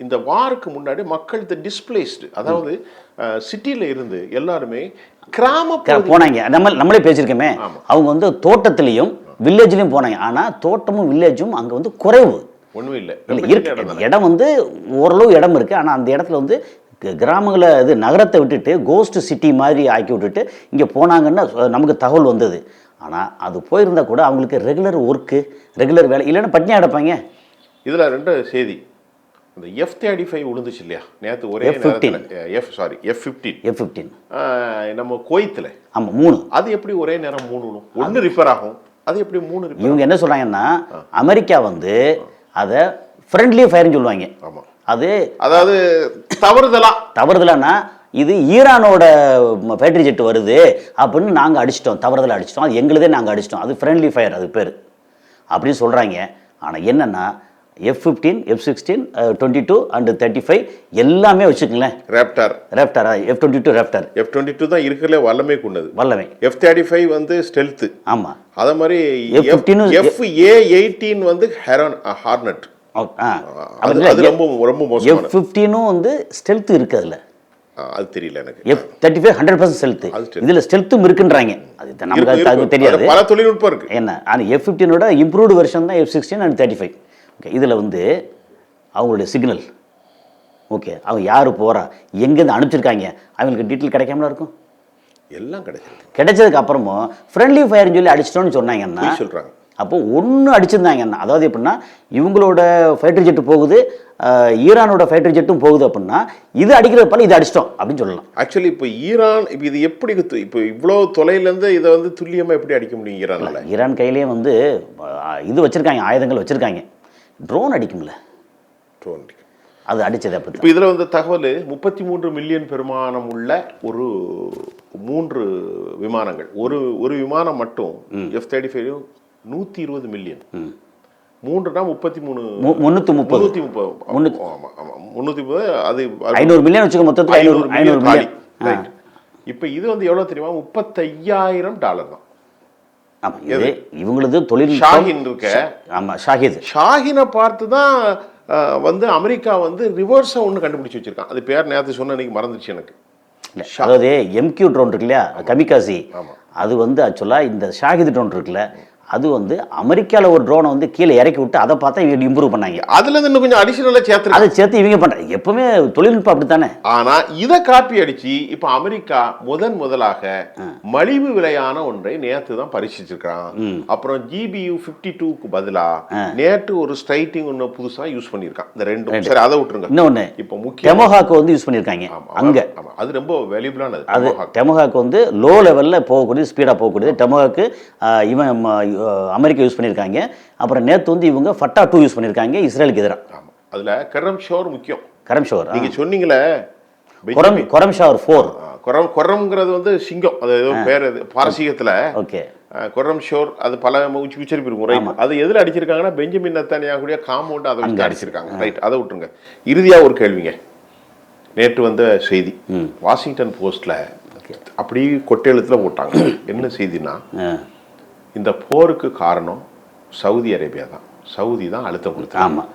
இந்த வாருக்கு முன்னாடி மக்கள் டிஸ்பிளேஸ்டு, அதாவது சிட்டியில் இருந்து எல்லாருமே கிராம போனாங்க. நம்மளே பேசியிருக்கோமே, அவங்க வந்து தோட்டத்திலையும் வில்லேஜ்லையும் போனாங்க. ஆனால் தோட்டமும் வில்லேஜும் அங்கே வந்து குறைவு, ஒன்றும் இல்லை. இடம் வந்து ஓரளவு இடம் இருக்குது. ஆனால் அந்த இடத்துல வந்து கிராமங்களை இது நகரத்தை விட்டுட்டு கோஸ்ட் சிட்டி மாதிரி ஆக்கி விட்டுட்டு இங்கே போனாங்கன்னு நமக்கு தகவல் வந்தது. ஆனால் அது போயிருந்தால் கூட அவங்களுக்கு ரெகுலர் ஒர்க்கு, ரெகுலர் வேலை இல்லைன்னா பட்னியாக கிடப்பாங்க. இதில் 2 செய்தி. அந்த F-35 விழுந்துச்சு இல்லையா நேற்று, ஒரே F-15 நம்ம கோயத்தில். ஆமாம், 3. அது எப்படி ஒரே நேரம் 3 விழும்? 1 ரிப்பேர் ஆகும், அது எப்படி 3 ரிப்பேர்? இவங்க என்ன சொல்கிறாங்கன்னா, அமெரிக்கா வந்து அதை ஃப்ரெண்ட்லி ஃபயர்னு சொல்லுவாங்க. ஆமாம், அது அதாவது தவறுதலானா இது ஈரானோட ஃபைட்டர் ஜெட் வருது அப்படின்னு நாங்கள் அடிச்சிட்டோம், தவறுதலாக அடிச்சிட்டோம், அது எங்களுதே நாங்கள் அடிச்சிட்டோம், அது ஃப்ரெண்ட்லி ஃபயர் அது பேர் அப்படின்னு சொல்கிறாங்க. ஆனால் என்னென்னா F-15, F-16, 22 and 35 எல்லாமே வச்சுக்கங்களேன். ரேப்டாரா F-22 ரேப்டார். F-22 தான் இருக்கிறதுல வல்லமை கொண்டது. F-35 வந்து ஸ்டெல்த்து. ஆமாம், அதே மாதிரி F-A-18 வந்து ஹார்னட். அது ரொம்ப மோசமான. F-15 வந்து ஸ்டெல்த் இருக்கு அதில், அது தெரியல எனக்கு. F-35 100% stealth. இதில் ஸ்டெல்த்தும் இருக்குன்றாங்க. அது நமக்கு தெரியாது, பல தொழில்நுட்பம் இருக்கு. என்ன ஆனால் F-15ஓட இம்ப்ரூவ்டு வெர்ஷன் தான் F-16 and 35. ஓகே, இதில் வந்து அவங்களுடைய சிக்னல், ஓகே, அவங்க யார் போகிறா, எங்கேருந்து அனுப்பிச்சிருக்காங்க, அவங்களுக்கு டீட்டெயில் கிடைக்காமலாம் இருக்கும். எல்லாம் கிடைச்சதுக்கு அப்புறமும் ஃப்ரெண்ட்லி ஃபயர்னு சொல்லி அடிச்சிட்டோன்னு சொன்னாங்கன்னா சொல்கிறாங்க. அப்போ ஒன்று அடிச்சிருந்தாங்கன்னா, அதாவது எப்படின்னா இவங்களோட ஃபைட்டர் ஜெட்டு போகுது, ஈரானோட ஃபைட்டர் ஜெட்டும் போகுது அப்படின்னா இது அடிக்கிறது பல இது அடிச்சிட்டோம் அப்படின்னு சொல்லலாம். ஆக்சுவலி இப்போ ஈரான் இப்போ இது எப்படி இப்போ இவ்வளோ தொலைலேருந்து இதை வந்து துல்லியமாக எப்படி அடிக்க முடியும் ஈரானால்? ஈரான் கையிலேயே வந்து இது வச்சுருக்காங்க, ஆயுதங்கள் வச்சுருக்காங்க, ட்ரோன் அடிக்கும்ல, ட்ரோன் அது அடித்தது அப்படி. இப்போ இதில் வந்து தகவல் 33 மில்லியன் பெருமானம் உள்ள ஒரு 3 விமானங்கள், ஒரு விமானம் மட்டும் F-35 120 மில்லியன், 3னா 330 அது 500 மில்லியன் வச்சுக்க, மொத்தத்துக்கு 500 மில்லியன். இப்போ இது வந்து எவ்வளோ தெரியுமா? $35,000 தான். ஆமாம், இது இவங்களது தொழில். ஷாஹின் இருக்க, ஆமாம், ஷாஹினை பார்த்து தான் வந்து அமெரிக்கா வந்து ரிவர்ஸாக ஒன்று கண்டுபிடிச்சி வச்சிருக்கான். அது பேர் நேற்று சொன்ன அன்னைக்கு மறந்துச்சு எனக்கு. அதாவது MQ ட்ரோன் இருக்கு இல்லையா, கமிகாசி, அது வந்து ஆக்சுவலாக இந்த ஷாஹித் ட்ரோன் இருக்குல்ல, அது வந்து அமெரிக்காவில் ஒரு ட்ரோனை வந்து கீழே இறக்கி விட்டு அதை பார்த்தா இவங்க இம்ப்ரூவ் பண்ணாங்க. அதுல இருந்து இன்னும் கொஞ்சம் அடிஷனலாக சேர்த்து அதை சேர்த்து இவங்க பண்ணுறாங்க. எப்பவுமே தொழில்நுட்பம் அப்படித்தானே. ஆனால் இதை காப்பி அடிச்சு இப்போ அமெரிக்கா முதலாக மலிவு விலையான ஒன்றை நேற்று தான் பரிசீலிச்சிருக்கான். அப்புறம் GBU 52க்கு பதிலாக நேற்று ஒரு ஸ்ட்ரைட்டிங் ஒன்று புதுசாக யூஸ் பண்ணியிருக்கான். இந்த ரெண்டும் சரி, அதை விட்டுருங்க. இன்னொன்று இப்போ முக்கிய டெமோஹாக் வந்து யூஸ் பண்ணியிருக்காங்க அங்கே. அது ரொம்ப வேல்யூபிளானது. அது டெமோஹாக் வந்து லோ லெவலில் போகக்கூடியது, ஸ்பீடாக போகக்கூடியது. டெமோஹாக்கு இவன் அமெரிக்கா யூஸ் பண்ணியிருக்காங்க. அப்புறம் நேற்று வந்து இவங்க ஃபட்டா 2 யூஸ் பண்ணியிருக்காங்க இஸ்ரேலுக்கு எதிராக. ஆமாம், அதில் கரம் ஷோர் முக்கியம். கரம் ஷோர் நீங்கள் சொன்னீங்களே, கொரம் ஷவர் 4. கொரம்ங்கிறது வந்து சிங்கம், அது ஏதோ பேர் பாரசீகத்தில். ஓகே, கொரம் ஷோர் அது பல உச்சரிப்பு இருக்கும். ரைட், அது எதில் அடிச்சிருக்காங்கன்னா பெஞ்சமின் நெத்தன்யாகுடைய காம்பவுண்ட் அதை வச்சு அடிச்சிருக்காங்க. ரைட், அதை விட்டுருங்க. இறுதியாக ஒரு கேள்விங்க. நேற்று வந்த செய்தி வாஷிங்டன் போஸ்ட்ல அப்படி கொட்டெழுத்தில் போட்டாங்க. என்ன செய்தினா, இந்த போருக்கு காரணம் சவுதி அரேபியா தான், சவுதி தான் அழுத்தம் கொடுத்தாங்க. ஆமாம்,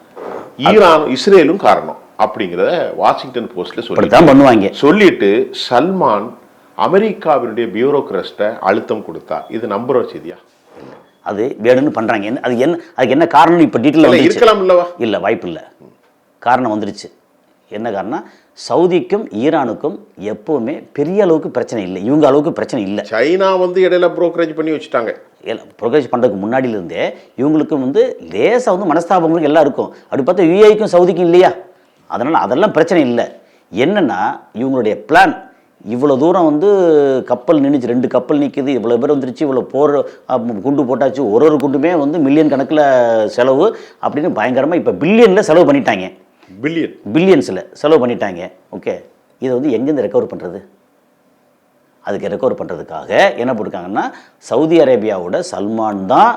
ஈரானும் இஸ்ரேலும் காரணம் அப்படிங்கிறத வாஷிங்டன் போஸ்ட்ல சொல்லுவாங்க. சொல்லிட்டு சல்மான் அமெரிக்காவினுடைய பியூரோக்ராஸ்ட்டை அழுத்தம் கொடுத்தா. இது நம்புற செய்தியா? அது வேணும்னு பண்றாங்க. அது என்ன, அதுக்கு என்ன காரணம் இப்போ டீட்டெயில் இருக்கலாம் இல்லவா? இல்லை, வாய்ப்பு இல்லை. காரணம் வந்துருச்சு. என்ன காரணம்? சவுதிக்கும் ஈரானுக்கும் எப்பவுமே பெரிய அளவுக்கு பிரச்சனை இல்லை, இவங்க அளவுக்கு பிரச்சனை இல்லை. சைனா வந்து இடையில புரோக்கரேஜ் பண்ணி வச்சுட்டாங்க. புரோக்கரேஜ் பண்ணுறதுக்கு முன்னாடியிலிருந்தே இவங்களுக்கு வந்து லேசாக வந்து மனஸ்தாபங்களுக்கு எல்லாம் இருக்கும். அப்படி பார்த்தா யுஏஇக்கும் சவுதிக்கும் இல்லையா, அதனால் அதெல்லாம் பிரச்சனை இல்லை. என்னென்னா இவங்களுடைய பிளான், இவ்வளோ தூரம் வந்து கப்பல் நின்றுச்சு, 2 கப்பல் நிற்குது, இவ்வளோ பேர் வந்துருச்சு, இவ்வளோ போர் குண்டு போட்டாச்சு, ஒரு குண்டுமே வந்து மில்லியன் கணக்கில் செலவு அப்படின்னு பயங்கரமாக இப்போ பில்லியனில் செலவு பண்ணிட்டாங்க. பில்லியன்ஸில் செலவு பண்ணிட்டாங்க. ஓகே, இதை வந்து எங்கேருந்து ரெக்கவர் பண்ணுறது? அதுக்கு ரெக்கவர் பண்ணுறதுக்காக என்ன போட்டிருக்காங்கன்னா, சவுதி அரேபியாவோட சல்மான் தான்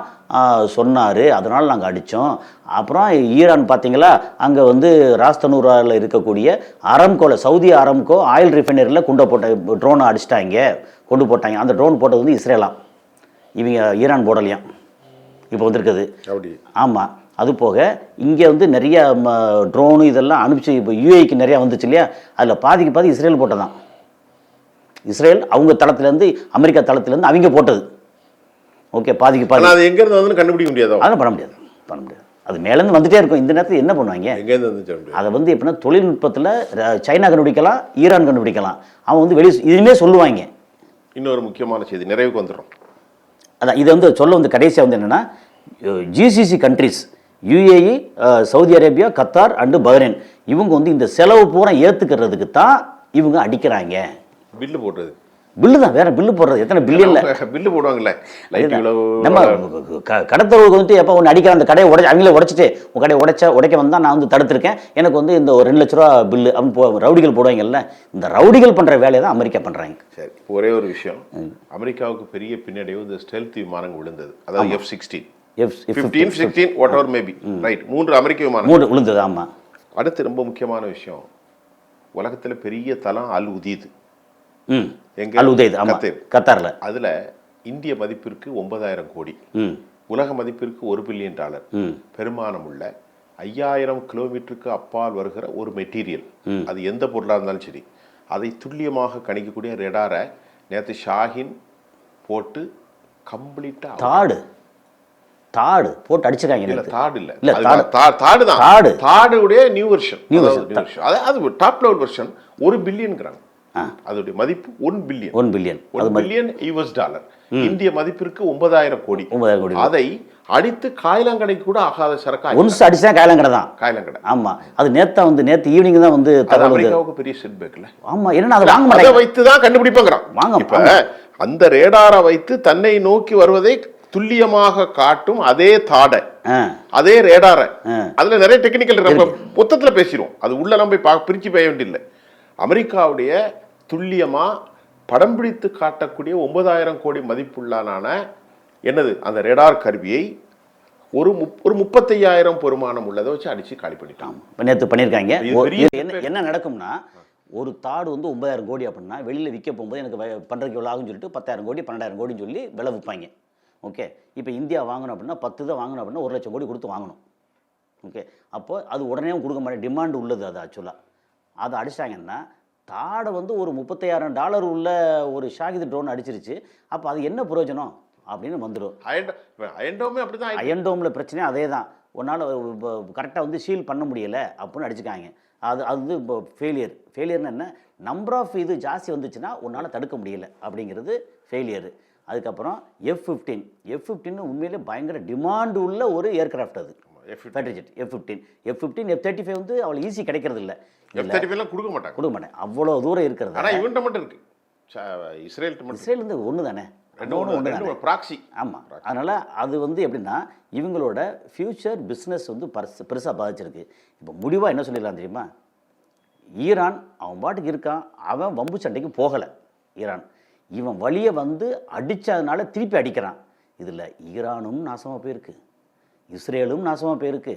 சொன்னார், அதனால் நாங்கள் அடித்தோம். அப்புறம் ஈரான் பார்த்தீங்களா, அங்கே வந்து ராஸ்தனூராவில் இருக்கக்கூடிய அரம்கோவில், சவுதி அரம்கோ ஆயில் ரிஃபைனரியில் ட்ரோனை அடிச்சிட்டாங்க, கொண்டு போட்டாங்க. அந்த ட்ரோன் போட்டது வந்து இஸ்ரேலாம், இவங்க ஈரான் போடலையாம். இப்போ வந்திருக்குது. ஆமாம், அது போக இங்கே வந்து நிறைய ட்ரோனு இதெல்லாம் அனுப்பிச்சு இப்போ யுஏக்கு நிறையா வந்துச்சு இல்லையா, அதில் பாதிக்கு இஸ்ரேல் போட்டதான். இஸ்ரேல் அவங்க தளத்துலேருந்து, அமெரிக்கா தளத்துலேருந்து அவங்க போட்டது. ஓகே, பாதி அது எங்கேருந்து வந்து கண்டுபிடிக்க முடியாது, அதெல்லாம் பண்ண முடியாது. அது மேலேருந்து வந்துட்டே இருக்கும். இந்த நேரத்தில் என்ன பண்ணுவாங்க, அதை வந்து எப்படின்னா தொழில்நுட்பத்தில் சைனா கண்டுபிடிக்கலாம், ஈரான் கண்டுபிடிக்கலாம். அவன் வந்து இதுவுமே சொல்லுவாங்க. இன்னொரு முக்கியமான செய்தி, நிறைவுக்கு வந்துடும். அதான் இதை வந்து சொல்ல வந்து கடைசியாக வந்து என்னென்னா, GCC countries UAE, Saudi Arabia, Qatar and Bahrain, இவங்க வந்து இந்த செலவு பூரா ஏற்றுக்கிறதுக்கு தான் இவங்க அடிக்கிறாங்க. பில்லு போடுறது, பில்லு தான், வேற பில்லு போடுறது. எத்தனை பில்லியன்ல பில்லு போடுவாங்கல்ல. நம்ம கடத்தலுக்கு வந்துட்டு எப்போ ஒன்று அடிக்கிற அந்த கடையை அவங்களே உடைச்சிட்டு உங்கள் கடையை உடைக்க வந்தால் நான் வந்து தடுத்திருக்கேன், எனக்கு வந்து இந்த ஒரு 2 லட்ச ரூபா பில்லு அப்படின்னு ரவுடிகள் போடுவாங்கல்ல. இந்த ரவுடிகள் பண்ணுற வேலையை தான் அமெரிக்கா பண்ணுறாங்க. சரி, ஒரே ஒரு விஷயம், அமெரிக்காவுக்கு பெரிய பின்னடைவு இந்த ஸ்டெல்த் விமானங்கள் விழுந்தது. அதாவது F-16, F-15, 16 whatever maybe. Right, 3 அமெரிக்க விமானங்கள் விழுந்தது. ஆமாம். அடுத்து ரொம்ப முக்கியமான விஷயம், உலகத்தில் பெரிய தளம் அல் உதீத், கத்தார்ல. அதுல இந்திய மதிப்பிற்கு 9,000 கோடி, உலக மதிப்பிற்கு $1 பில்லியன் பெருமானம் உள்ள 5000 கிலோமீட்டருக்கு அப்பால் வருகிற ஒரு மெட்டீரியல், அது எந்த பொருளாக இருந்தாலும் சரி, அதை துல்லியமாக கணிக்கக்கூடிய ரெடாரை நேற்று ஷாஹின் போட்டு கம்ப்ளீட்டா தாடு போட்டு அடிச்சிருக்காங்க. இல்ல தாடு இல்ல, தாடு தான், தாடுடைய நியூ வெர்ஷன். அது டாப் லெவல் வெர்ஷன். $1 பில்லியன்ங்கிறாங்க. அதோடைய மதிப்பு $1 billion. $1 billion. $1 billion US dollar. இந்திய மதிப்பிற்கு 9,000 கோடி. 9,000 கோடி. அதை அடித்து காயிலாங்கடை கூட ஆகாத சரக்கு. ஒன்ஸ் அடிச்சா காயிலாங்கடை தான். காயிலாங்கடை. ஆமா. அது நேத்து ஈவினிங் தான் வந்து அமெரிக்காவுக்கு பெரிய செட்பேக்ல. ஆமா. என்னன்னா அதை வாங்க மாட்டாங்க. அதை வைத்து தான் கண்டுபிடிப்பாங்கறான். இப்ப அந்த ரேடாரை வைத்து தன்னை நோக்கி வருவதை துல்லியமாக காட்டும் அதே தாடை, அதே ரேடாரை, அதுல நிறைய டெக்னிக்கல் மொத்தத்துல பேசிடுவோம். அது உள்ள நம்ம போய் பிரிச்சு பேய வேண்டியதில்லை. அமெரிக்காவுடைய துல்லியமா படம் பிடித்து காட்டக்கூடிய 9,000 கோடி மதிப்புள்ளான என்னது அந்த ரேடார் கருவியை ஒரு 35,000 பெருமானம் உள்ளதை வச்சு அடிச்சு காலி பண்ணிட்டாங்க. நேற்று பண்ணியிருக்காங்க. என்ன நடக்கும்னா, ஒரு தாடு வந்து 9,000 கோடி அப்படின்னா வெளியில் விற்க போகும்போது எனக்கு பண்ணுறதுக்கு எவ்வளோ ஆகும்னு சொல்லிட்டு 10,000 கோடி 12,000 கோடின்னு சொல்லி விலை விற்பாங்க. ஓகே. இப்போ இந்தியா வாங்கணும் அப்படின்னா 10 தான் வாங்கணும் அப்படின்னா 1 லட்சம் கோடி கொடுத்து வாங்கணும். ஓகே. அப்போது அது உடனே கொடுக்க மாட்டேன், டிமாண்ட் உள்ளது. அது ஆக்சுவலாக அதை அடிச்சிட்டாங்கன்னா தாடை வந்து ஒரு $35,000 உள்ள ஒரு ஷாகித் ட்ரோன் அடிச்சிருச்சு. அப்போ அது என்ன பிரயோஜனம் அப்படின்னு வந்துடும். அயன்டோமில் பிரச்சனை அதே தான். ஒன்றால் கரெக்டாக வந்து ஷீல் பண்ண முடியலை அப்படின்னு அடிச்சுக்காங்க. அது வந்து இப்போ ஃபெயிலியர்னு என்ன, நம்பர் ஆஃப் இது ஜாஸ்தி வந்துச்சுன்னா உன்னால் தடுக்க முடியலை அப்படிங்கிறது ஃபெயிலியரு. அதுக்கப்புறம் F-15 உண்மையிலே பயங்கர டிமாண்டு உள்ள ஒரு ஏர்கிராஃப்ட். அது ஃபைட்டர் ஜெட் F-15 F-35 வந்து அவ்வளோ ஈஸி கிடைக்கிறது இல்லை. கொடுக்க மாட்டேன். அவ்வளோ தூரம் இருக்கிறது. ஆனால் இவன்ட்ட மட்டும் இருக்கு. இஸ்ரேல் வந்து ஒன்று தானே, ப்ராக்ஸி. ஆமாம். அதனால் அது வந்து எப்படின்னா இவங்களோட ஃப்யூச்சர் பிஸ்னஸ் வந்து பெருசாக பாதிச்சிருக்கு. இப்போ முடிவாக என்ன சொல்லிடலாம் தெரியுமா, ஈரான் அவன் பாட்டுக்கு இருக்கான், அவன் வம்பு சண்டைக்கு போகலை. ஈரான் இவன் வழியை வந்து அடித்ததுனால திருப்பி அடிக்கிறான். இதில் ஈரானும் நாசமாக போயிருக்கு, இஸ்ரேலும் நாசமாக போயிருக்கு.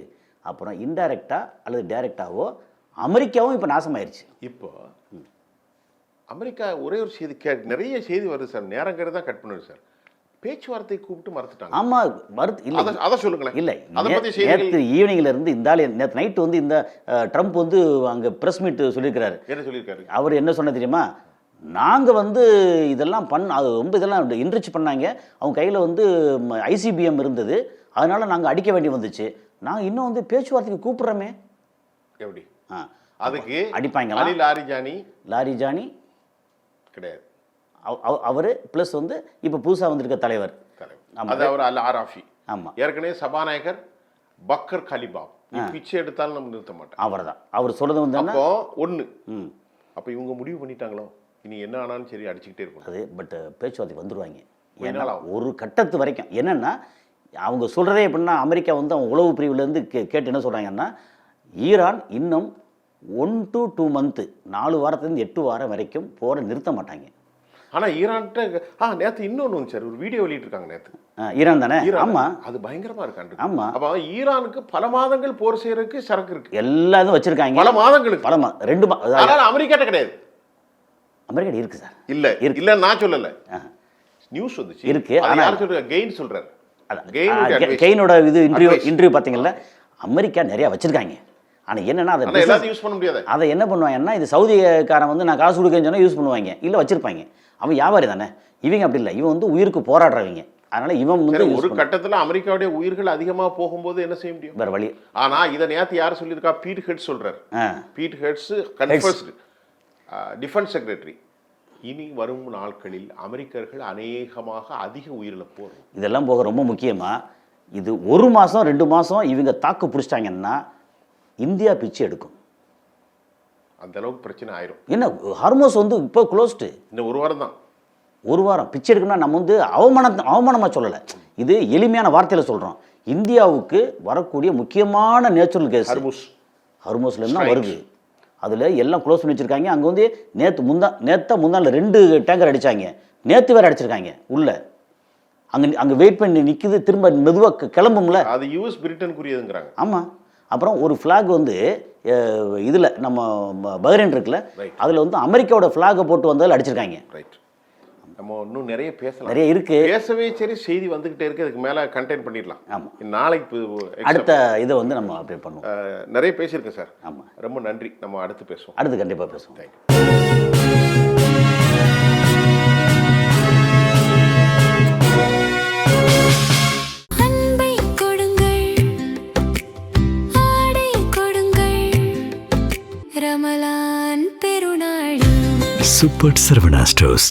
அப்புறம் இன்டைரக்டாக அல்லது டைரெக்டாவோ அமெரிக்காவும் இப்போ நாசமாயிருச்சு. இப்போ அமெரிக்கா ஒரே ஒரு செய்தி நிறைய செய்தி வருது சார், நேரங்கிறது தான் கட் பண்ணுது சார். பேச்சுவார்த்தை கூப்பிட்டு மறுத்துட்டாங்க. ஆமாம், இல்லை அதை சொல்லுங்களேன். இல்லை, நேற்று ஈவினிங்ல இருந்து நேற்று நைட்டு வந்து இந்த ட்ரம்ப் வந்து அங்கே ப்ரெஸ் மீட் சொல்லியிருக்கிறாரு. என்ன சொல்லியிருக்காரு? அவர் என்ன சொன்ன தெரியுமா, நாங்கள் வந்து இதெல்லாம் அது ரொம்ப இதெல்லாம் இன்ரிச் பண்ணாங்க, அவங்க கையில் வந்து ICBM இருந்தது, அதனால் நாங்கள் அடிக்க வேண்டி வந்துச்சு, நாங்கள் இன்னும் வந்து பேச்சுவார்த்தைக்கு கூப்பிட்றோமே. எப்படி அதுக்கு அடிப்பாங்களா? லாரிஜானி கிடையாது அவர், ப்ளஸ் வந்து இப்போ புதுசாக வந்திருக்க தலைவர். ஆமாம், ஏற்கனவே சபாநாயகர் பக்கர் கலிபாப் பிச்சை எடுத்தாலும் நம்ம நிறுத்த மாட்டோம். அவர் தான் அவர் சொல்றது வந்து அப்போ ஒன்று. அப்போ இவங்க முடிவு பண்ணிட்டாங்களோ இனி என்ன ஆனாலும் சரி அடிச்சுக்கிட்டே இருக்கும். அது பட் பேச்சுவார்த்தை வந்துடுவாங்க. ஏன்னா ஒரு கட்டத்து வரைக்கும் என்னென்னா அவங்க சொல்கிறதே எப்படின்னா, அமெரிக்கா வந்து அவங்க உளவு பிரிவுலேருந்து கேட்டு என்ன சொல்கிறாங்கன்னா, ஈரான் இன்னும் 1 to 2 months 4 வாரத்துலேருந்து 8 வாரம் வரைக்கும் போரை நிறுத்த மாட்டாங்க. ஆனால் ஈரான்கிட்ட நேற்று இன்னொன்று சார் ஒரு வீடியோ வெளியிட்டிருக்காங்க. நேற்று ஈரான் தானே? ஆமாம், அது பயங்கரமாக இருக்காங்க. ஆமாம், அப்போ ஈரானுக்கு பல மாதங்கள் போர் செய்யறதுக்கு சரக்கு இருக்கு, எல்லா இதுவும் வச்சிருக்காங்க. பல மாதங்களுக்கு 2 அமெரிக்காட்ட கிடையாது. அமெரிக்கா இருக்கு சார். இல்லை இல்லை, நான் சொல்லலை, நியூஸ் வந்துச்சு இருக்கு. ஆனால் சொல்றாரு கெயின் சொல்றாரு. கெயினோட இது இன்டர்வியூ பார்த்தீங்கல்ல, அமெரிக்கா நிறையா வச்சிருக்காங்க. ஆனால் என்னன்னா அதை எல்லாத்தையும் யூஸ் பண்ண முடியாது. அதை என்ன பண்ணுவாங்கன்னா, இது சவுதிக்காரன் வந்து நான் காசு கொடுக்கன்னு சொன்னால் யூஸ் பண்ணுவாங்க, இல்லை வச்சிருப்பாங்க. அவன் வியாபாரி தானே. இவங்க அப்படி இல்லை, இவன் வந்து உயிருக்கு போராடுறவங்க. அதனால இவன் வந்து ஒரு கட்டத்தில் அமெரிக்காவுடைய உயிர்கள் அதிகமாக போகும்போது என்ன செய்ய முடியும், வேற வழி. ஆனால் இதை நேற்று யார் சொல்லியிருக்கா, பீட் ஹெட்ஸ் சொல்றாரு. பீட் ஹெட்ஸ் கன்ஃபர்ஸ்டு டிஃபென்ஸ் செக்ரட்டரி. இனி வரும் நாட்களில் அமெரிக்கர்கள் அநேகமாக அதிக உயிரிழப்பு வரும். இதெல்லாம் போக ரொம்ப முக்கியமாக இது 1 மாதம் 2 மாதம் இவங்க தாக்கு பிடிச்சிட்டாங்கன்னா இந்தியா பிச்சு எடுக்கும். அந்த அளவுக்கு பிரச்சனை ஆயிரும். என்ன ஹார்மோஸ் வந்து இப்போ க்ளோஸ்டு, இன்னும் 1 வாரம் தான். 1 வாரம் பிச்சு எடுக்கணும்னா நம்ம வந்து அவமானமாக சொல்லலை, இது எளிமையான வார்த்தையில் சொல்கிறோம். இந்தியாவுக்கு வரக்கூடிய முக்கியமான நேச்சுரல் கேஸ் ஹார்மோஸ்லேருந்து தான் வருது. அதில் எல்லாம் க்ளோஸ் பண்ணி வச்சுருக்காங்க. அங்கே வந்து முந்தாள் 2 டேங்கர் அடித்தாங்க, நேற்று வேறு அடிச்சிருக்காங்க உள்ள. அங்கே வெயிட் பண்ணி நிற்குது, திரும்ப மெதுவாக கிளம்பும்ல. அது US பிரிட்டனுக்குரியதுங்கிறாங்க. ஆமாம். அப்புறம் ஒரு ஃப்ளாக் வந்து இதில் நம்ம பஹ்ரைன் இருக்குல்ல, அதில் வந்து அமெரிக்காவோட ஃப்ளாகை போட்டு வந்ததில் அடிச்சிருக்காங்க. ரைட். நம்ம இன்னும் நிறைய பேசலாம், நிறைய இருக்கு, பேசவே சரி, செய்தி வந்துகிட்டே இருக்கு. அதுக்கு மேலே கண்டென்ட் பண்ணிடலாம். ஆமாம், நாளைக்கு அடுத்த இதை வந்து நம்ம அப்டேட் பண்ணுவோம். நிறைய பேசியிருக்கேன் சார். ஆமாம், ரொம்ப நன்றி. நம்ம அடுத்து பேசுவோம். அடுத்து கண்டிப்பாக பேசுவோம். தேங்க்யூ. Super Saravana stores.